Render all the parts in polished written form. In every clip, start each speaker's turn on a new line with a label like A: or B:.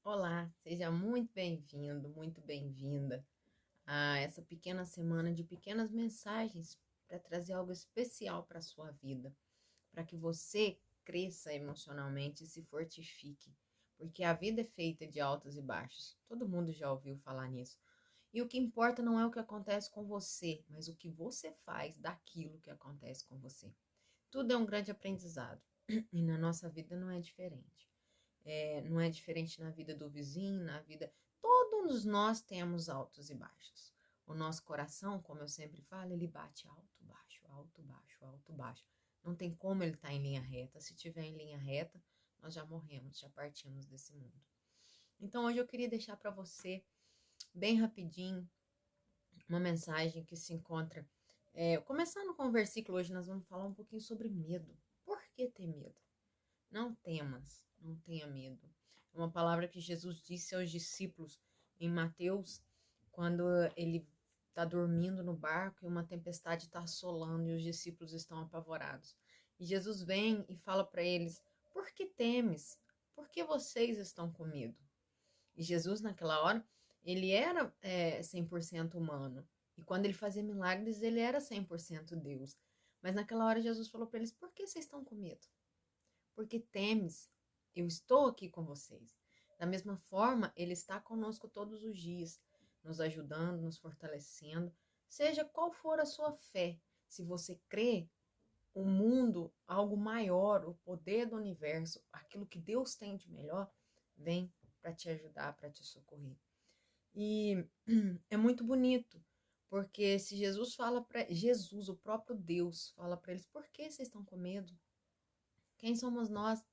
A: Olá, seja muito bem-vindo, muito bem-vinda a essa pequena semana de pequenas mensagens para trazer algo especial para a sua vida, para que você cresça emocionalmente e se fortifique, porque a vida é feita de altos e baixos. Todo mundo já ouviu falar nisso. E o que importa não é o que acontece com você, mas o que você faz daquilo que acontece com você. Tudo é um grande aprendizado e na nossa vida não é diferente. Não é diferente na vida do vizinho, na vida. Todos nós temos altos e baixos. O nosso coração, como eu sempre falo, ele bate alto, baixo, alto, baixo, alto, baixo. Não tem como ele estar em linha reta. Se tiver em linha reta, nós já morremos, já partimos desse mundo. Então hoje eu queria deixar para você, bem rapidinho, uma mensagem que se encontra. Começando com o versículo, hoje nós vamos falar um pouquinho sobre medo. Por que ter medo? Não temas, não tenha medo. É uma palavra que Jesus disse aos discípulos em Mateus, quando ele está dormindo no barco e uma tempestade está assolando e os discípulos estão apavorados. E Jesus vem e fala para eles: Por que temes? Por que vocês estão com medo? E Jesus, naquela hora, ele era 100% humano. E quando ele fazia milagres, ele era 100% Deus. Mas naquela hora, Jesus falou para eles: Por que vocês estão com medo? Porque temes, eu estou aqui com vocês. Da mesma forma, Ele está conosco todos os dias, nos ajudando, nos fortalecendo, seja qual for a sua fé. Se você crê, o mundo, algo maior, o poder do universo, aquilo que Deus tem de melhor, vem para te ajudar, para te socorrer. E é muito bonito, porque se Jesus fala para Jesus, o próprio Deus, fala para eles: por que vocês estão com medo? Quem somos nós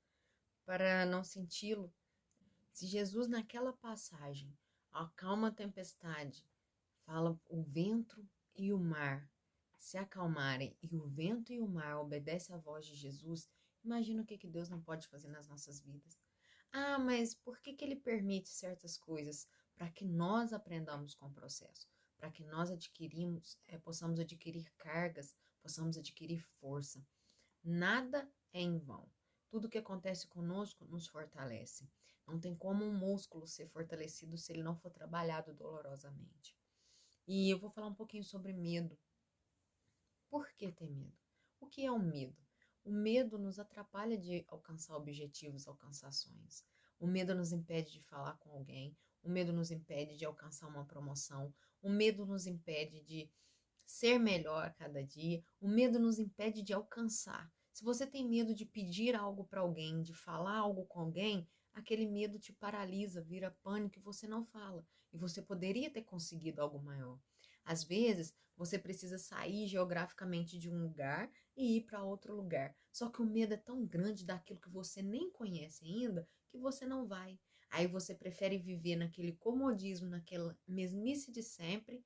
A: para não senti-lo? Se Jesus, naquela passagem, acalma a tempestade, fala o vento e o mar se acalmarem e o vento e o mar obedecem à voz de Jesus, imagina o que Deus não pode fazer nas nossas vidas. Ah, mas por que Ele permite certas coisas? Para que nós aprendamos com o processo, para que nós possamos adquirir cargas, possamos adquirir força. Nada é em vão. Tudo que acontece conosco nos fortalece. Não tem como um músculo ser fortalecido se ele não for trabalhado dolorosamente. E eu vou falar um pouquinho sobre medo. Por que ter medo? O que é o medo? O medo nos atrapalha de alcançar objetivos, alcançar sonhos. O medo nos impede de falar com alguém. O medo nos impede de alcançar uma promoção. O medo nos impede de ser melhor a cada dia. O medo nos impede de alcançar. Se você tem medo de pedir algo para alguém, de falar algo com alguém, aquele medo te paralisa, vira pânico e você não fala. E você poderia ter conseguido algo maior. Às vezes, você precisa sair geograficamente de um lugar e ir para outro lugar. Só que o medo é tão grande daquilo que você nem conhece ainda que você não vai. Aí você prefere viver naquele comodismo, naquela mesmice de sempre,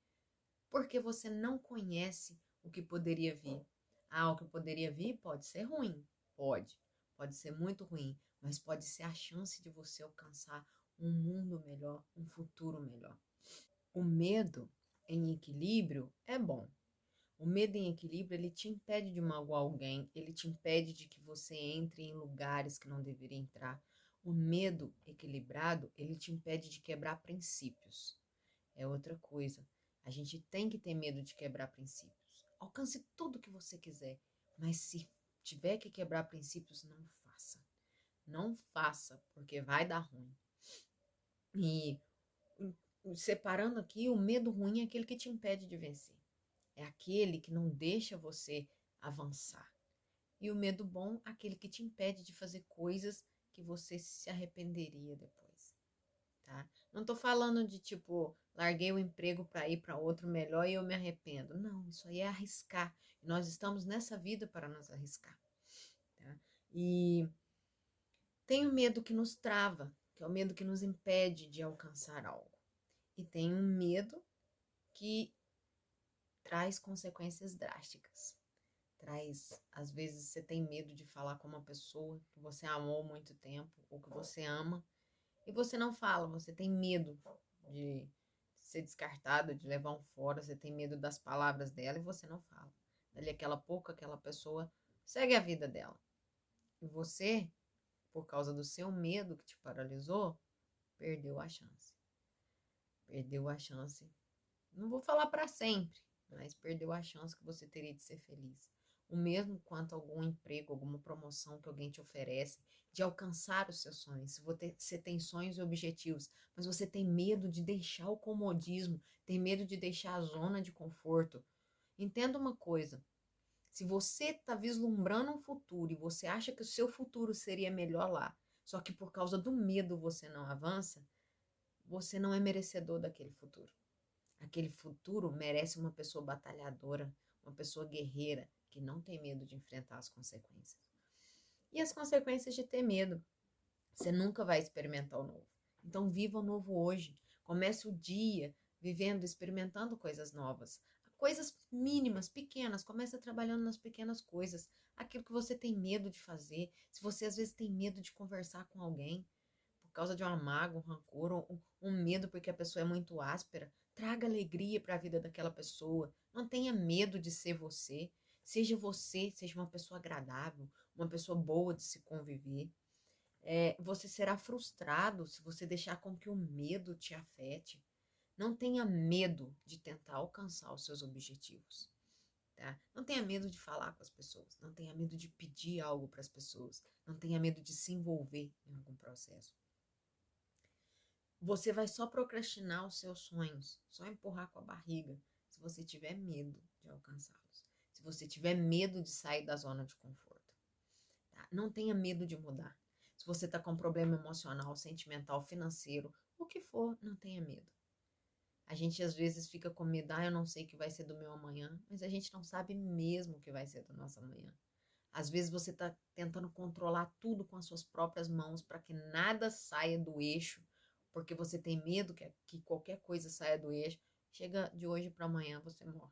A: porque você não conhece o que poderia vir. Ah, o que poderia vir pode ser ruim, pode. Pode ser muito ruim, mas pode ser a chance de você alcançar um mundo melhor, um futuro melhor. O medo em equilíbrio é bom. O medo em equilíbrio, ele te impede de magoar alguém, ele te impede de que você entre em lugares que não deveria entrar. O medo equilibrado, ele te impede de quebrar princípios. É outra coisa. A gente tem que ter medo de quebrar princípios. Alcance tudo que você quiser, mas se tiver que quebrar princípios, não faça. Não faça, porque vai dar ruim. E separando aqui, o medo ruim é aquele que te impede de vencer. É aquele que não deixa você avançar. E o medo bom, aquele que te impede de fazer coisas que você se arrependeria depois, tá? Não tô falando de tipo, larguei o emprego para ir para outro melhor e eu me arrependo. Não, isso aí é arriscar. Nós estamos nessa vida para nos arriscar, tá? E tem o medo que nos trava, que é o medo que nos impede de alcançar algo. E tem um medo que traz consequências drásticas. Às vezes você tem medo de falar com uma pessoa que você amou há muito tempo ou que você ama e você não fala, você tem medo de ser descartado, de levar um fora, você tem medo das palavras dela e você não fala. Dali aquela pouco, aquela pessoa segue a vida dela. E você, por causa do seu medo que te paralisou, perdeu a chance. Perdeu a chance. Não vou falar para sempre, mas perdeu a chance que você teria de ser feliz. O mesmo quanto algum emprego, alguma promoção que alguém te oferece, de alcançar os seus sonhos. Se você tem sonhos e objetivos, mas você tem medo de deixar o comodismo, tem medo de deixar a zona de conforto. Entenda uma coisa, se você está vislumbrando um futuro e você acha que o seu futuro seria melhor lá, só que por causa do medo você não avança, você não é merecedor daquele futuro. Aquele futuro merece uma pessoa batalhadora, uma pessoa guerreira, que não tem medo de enfrentar as consequências. E as consequências de ter medo. Você nunca vai experimentar o novo. Então, viva o novo hoje. Comece o dia vivendo, experimentando coisas novas. Coisas mínimas, pequenas. Comece trabalhando nas pequenas coisas. Aquilo que você tem medo de fazer. Se você às vezes tem medo de conversar com alguém, por causa de uma mágoa, um rancor, ou um medo porque a pessoa é muito áspera, traga alegria para a vida daquela pessoa. Não tenha medo de ser você. Seja você, seja uma pessoa agradável, uma pessoa boa de se conviver. Você será frustrado se você deixar com que o medo te afete. Não tenha medo de tentar alcançar os seus objetivos. Tá? Não tenha medo de falar com as pessoas. Não tenha medo de pedir algo para as pessoas. Não tenha medo de se envolver em algum processo. Você vai só procrastinar os seus sonhos, só empurrar com a barriga, se você tiver medo de alcançá-los. Se você tiver medo de sair da zona de conforto. Tá? Não tenha medo de mudar. Se você está com problema emocional, sentimental, financeiro, o que for, não tenha medo. A gente às vezes fica com medo, eu não sei o que vai ser do meu amanhã, mas a gente não sabe mesmo o que vai ser do nosso amanhã. Às vezes você está tentando controlar tudo com as suas próprias mãos para que nada saia do eixo, porque você tem medo que qualquer coisa saia do eixo. Chega de hoje para amanhã, você morre.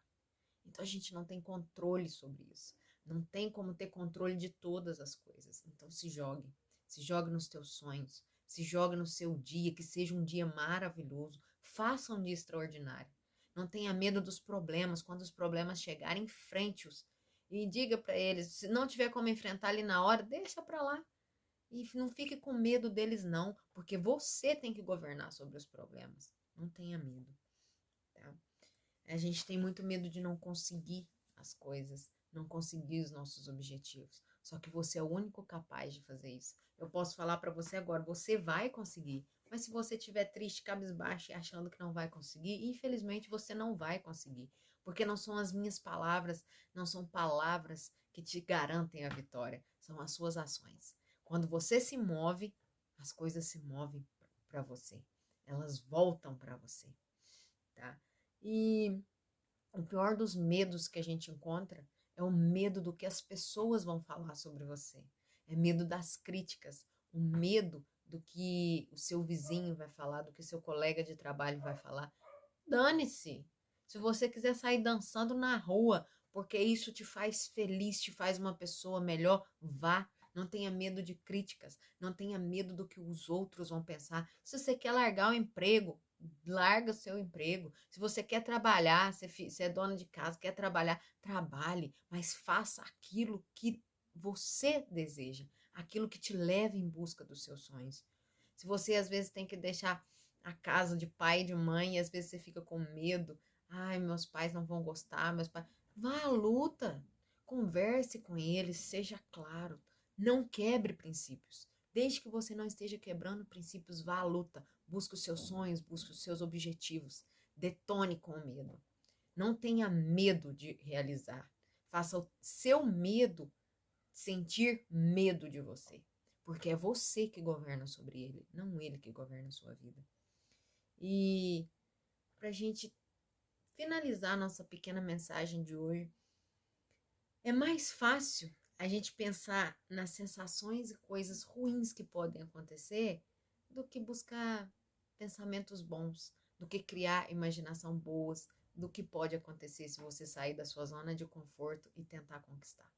A: Então a gente não tem controle sobre isso. Não tem como ter controle de todas as coisas. Então se jogue. Se jogue nos teus sonhos. Se jogue no seu dia, que seja um dia maravilhoso. Faça um dia extraordinário. Não tenha medo dos problemas. Quando os problemas chegarem, enfrente-os. E diga para eles, se não tiver como enfrentar ali na hora, deixa para lá. E não fique com medo deles não, porque você tem que governar sobre os problemas. Não tenha medo, tá? A gente tem muito medo de não conseguir as coisas, não conseguir os nossos objetivos. Só que você é o único capaz de fazer isso. Eu posso falar para você agora, você vai conseguir. Mas se você estiver triste, cabisbaixo e achando que não vai conseguir, infelizmente você não vai conseguir. Porque não são as minhas palavras, não são palavras que te garantem a vitória, são as suas ações. Quando você se move, as coisas se movem para você. Elas voltam para você, tá? E o pior dos medos que a gente encontra é o medo do que as pessoas vão falar sobre você. É medo das críticas, o medo do que o seu vizinho vai falar, do que o seu colega de trabalho vai falar. Dane-se! Se você quiser sair dançando na rua, porque isso te faz feliz, te faz uma pessoa melhor, vá. Não tenha medo de críticas, não tenha medo do que os outros vão pensar. Se você quer largar o emprego, larga o seu emprego. Se você quer trabalhar, você é dona de casa, quer trabalhar, trabalhe, mas faça aquilo que você deseja, aquilo que te leva em busca dos seus sonhos. Se você às vezes tem que deixar a casa de pai e de mãe, e às vezes você fica com medo, ai, meus pais não vão gostar, meus pais. Vá à luta, converse com eles, seja claro, não quebre princípios. Desde que você não esteja quebrando princípios, vá à luta, busque os seus sonhos, busque os seus objetivos, detone com o medo. Não tenha medo de realizar. Faça o seu medo sentir medo de você, porque é você que governa sobre ele, não ele que governa a sua vida. E para a gente finalizar nossa pequena mensagem de hoje, é mais fácil a gente pensar nas sensações e coisas ruins que podem acontecer do que buscar pensamentos bons, do que criar imaginação boas, do que pode acontecer se você sair da sua zona de conforto e tentar conquistar.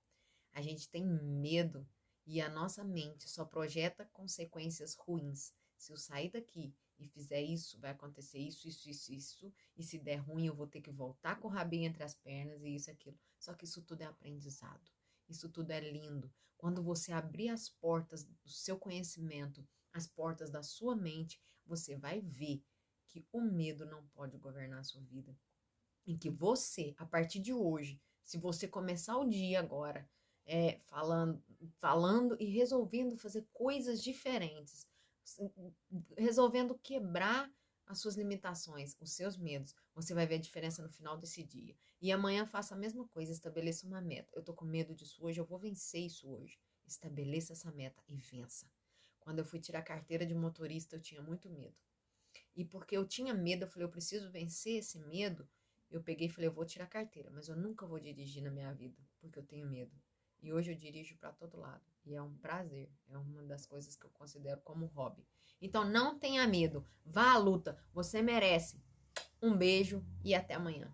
A: A gente tem medo e a nossa mente só projeta consequências ruins. Se eu sair daqui e fizer isso, vai acontecer isso, isso, isso, isso. E se der ruim, eu vou ter que voltar com o rabinho entre as pernas e isso, aquilo. Só que isso tudo é aprendizado. Isso tudo é lindo. Quando você abrir as portas do seu conhecimento, as portas da sua mente, você vai ver que o medo não pode governar a sua vida. Em que você, a partir de hoje, se você começar o dia agora falando e resolvendo fazer coisas diferentes, resolvendo quebrar as suas limitações, os seus medos, você vai ver a diferença no final desse dia. E amanhã faça a mesma coisa, estabeleça uma meta. Eu tô com medo disso hoje, eu vou vencer isso hoje. Estabeleça essa meta e vença. Quando eu fui tirar carteira de motorista, eu tinha muito medo. E porque eu tinha medo, eu falei, eu preciso vencer esse medo. Eu peguei e falei, eu vou tirar carteira, mas eu nunca vou dirigir na minha vida, porque eu tenho medo. E hoje eu dirijo para todo lado. E é um prazer, é uma das coisas que eu considero como hobby. Então não tenha medo, vá à luta, você merece. Um beijo e até amanhã.